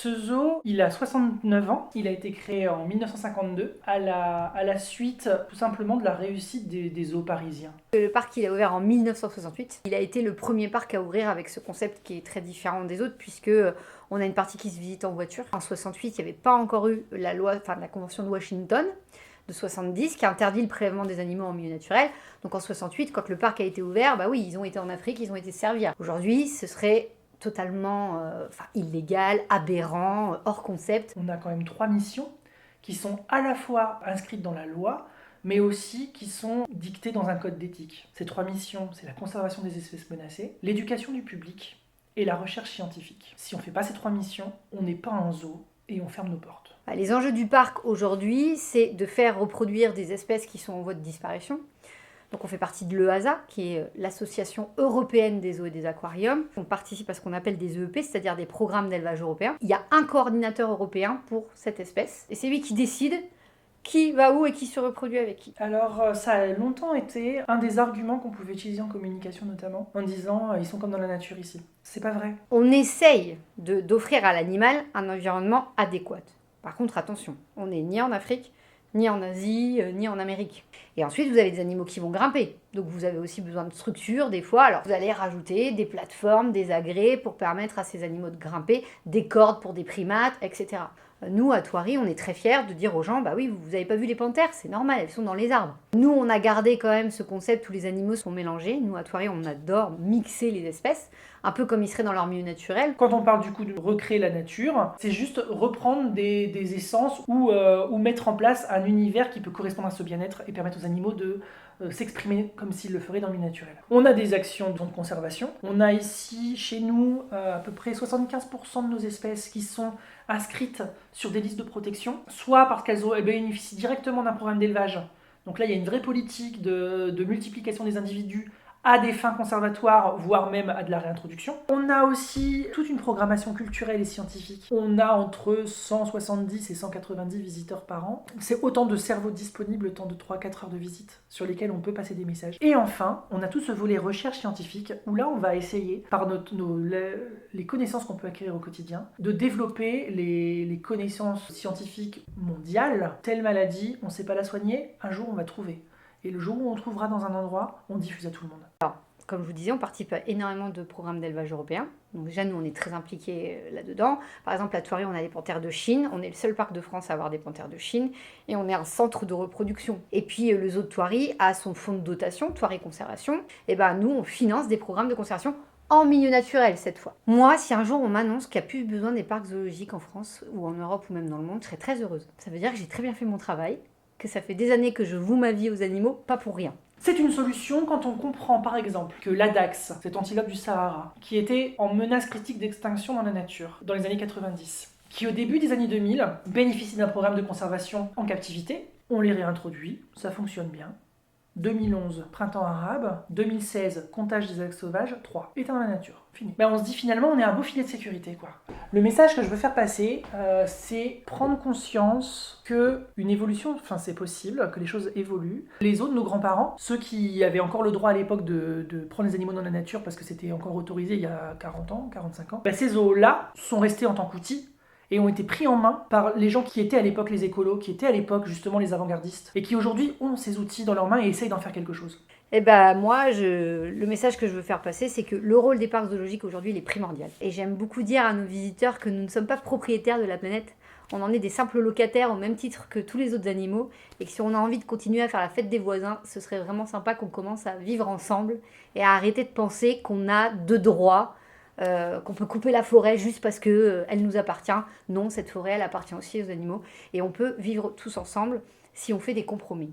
Ce zoo, il a 69 ans, il a été créé en 1952 à la suite tout simplement de la réussite des zoos parisiens. Le parc, il a ouvert en 1968. Il a été le premier parc à ouvrir avec ce concept qui est très différent des autres, puisque on a une partie qui se visite en voiture. En 68, il n'y avait pas encore eu la loi, enfin la Convention de Washington de 70 qui interdit le prélèvement des animaux en milieu naturel. Donc en 68, quand le parc a été ouvert, bah oui, ils ont été en Afrique, ils ont été servis. Aujourd'hui, ce serait totalement illégal, aberrant, hors concept. On a quand même 3 missions qui sont à la fois inscrites dans la loi, mais aussi qui sont dictées dans un code d'éthique. Ces 3 missions, c'est la conservation des espèces menacées, l'éducation du public et la recherche scientifique. Si on ne fait pas ces 3 missions, on n'est pas un zoo et on ferme nos portes. Les enjeux du parc aujourd'hui, c'est de faire reproduire des espèces qui sont en voie de disparition. Donc on fait partie de l'EASA, qui est l'Association européenne des zoos et des aquariums. On participe à ce qu'on appelle des EEP, c'est-à-dire des programmes d'élevage européens. Il y a un coordinateur européen pour cette espèce, et c'est lui qui décide qui va où et qui se reproduit avec qui. Alors ça a longtemps été un des arguments qu'on pouvait utiliser en communication notamment, en disant ils sont comme dans la nature ici. C'est pas vrai. On essaye d'offrir à l'animal un environnement adéquat. Par contre, attention, on n'est ni en Afrique, ni en Asie, ni en Amérique. Et ensuite, vous avez des animaux qui vont grimper. Donc vous avez aussi besoin de structures des fois. Alors vous allez rajouter des plateformes, des agrès pour permettre à ces animaux de grimper, des cordes pour des primates, etc. Nous, à Thoiry, on est très fiers de dire aux gens, bah oui, vous n'avez pas vu les panthères, c'est normal, elles sont dans les arbres. Nous, on a gardé quand même ce concept où les animaux sont mélangés. Nous, à Thoiry, on adore mixer les espèces, un peu comme ils seraient dans leur milieu naturel. Quand on parle du coup de recréer la nature, c'est juste reprendre des essences ou mettre en place un univers qui peut correspondre à ce bien-être et permettre aux animaux de s'exprimer comme s'ils le feraient dans le milieu naturel. On a des actions de conservation. On a ici, chez nous, à peu près 75% de nos espèces qui sont inscrites sur des listes de protection, soit parce qu'elles bénéficient directement d'un programme d'élevage. Donc là, il y a une vraie politique de multiplication des individus à des fins conservatoires, voire même à de la réintroduction. On a aussi toute une programmation culturelle et scientifique. On a entre 170 et 190 visiteurs par an. C'est autant de cerveaux disponibles, le temps de 3-4 heures de visite, sur lesquels on peut passer des messages. Et enfin, on a tout ce volet recherche scientifique, où là, on va essayer, par les connaissances qu'on peut acquérir au quotidien, de développer les connaissances scientifiques mondiales. Telle maladie, on ne sait pas la soigner, un jour on va trouver. Et le jour où on trouvera dans un endroit, on diffuse à tout le monde. Alors, comme je vous disais, on participe à énormément de programmes d'élevage européens. Donc déjà, nous, on est très impliqués là-dedans. Par exemple, à Thoiry, on a des panthères de Chine. On est le seul parc de France à avoir des panthères de Chine. Et on est un centre de reproduction. Et puis, le zoo de Thoiry a son fonds de dotation, Thoiry Conservation. Et ben, nous, on finance des programmes de conservation en milieu naturel cette fois. Moi, si un jour on m'annonce qu'il n'y a plus besoin des parcs zoologiques en France ou en Europe ou même dans le monde, je serais très heureuse. Ça veut dire que j'ai très bien fait mon travail, que ça fait des années que je voue ma vie aux animaux, pas pour rien. C'est une solution quand on comprend par exemple que l'adax, cet antilope du Sahara, qui était en menace critique d'extinction dans la nature dans les années 90, qui au début des années 2000 bénéficie d'un programme de conservation en captivité, on les réintroduit, ça fonctionne bien. 2011, printemps arabe. 2016, comptage des adax sauvages. 3, éteint dans la nature. Fini. On se dit finalement, on est un beau filet de sécurité, quoi. Le message que je veux faire passer, c'est prendre conscience que une évolution, c'est possible, que les choses évoluent. Les autres, nos grands-parents, ceux qui avaient encore le droit à l'époque de prendre les animaux dans la nature parce que c'était encore autorisé il y a 40 ans, 45 ans, ces zoos-là sont restés en tant qu'outils et ont été pris en main par les gens qui étaient à l'époque les écolos, qui étaient à l'époque justement les avant-gardistes, et qui aujourd'hui ont ces outils dans leurs mains et essayent d'en faire quelque chose. Et moi, le message que je veux faire passer, c'est que le rôle des parcs zoologiques aujourd'hui, il est primordial. Et j'aime beaucoup dire à nos visiteurs que nous ne sommes pas propriétaires de la planète. On en est des simples locataires au même titre que tous les autres animaux. Et que si on a envie de continuer à faire la fête des voisins, ce serait vraiment sympa qu'on commence à vivre ensemble et à arrêter de penser qu'on a de droits, qu'on peut couper la forêt juste parce qu'elle nous appartient. Non, cette forêt, elle appartient aussi aux animaux. Et on peut vivre tous ensemble si on fait des compromis.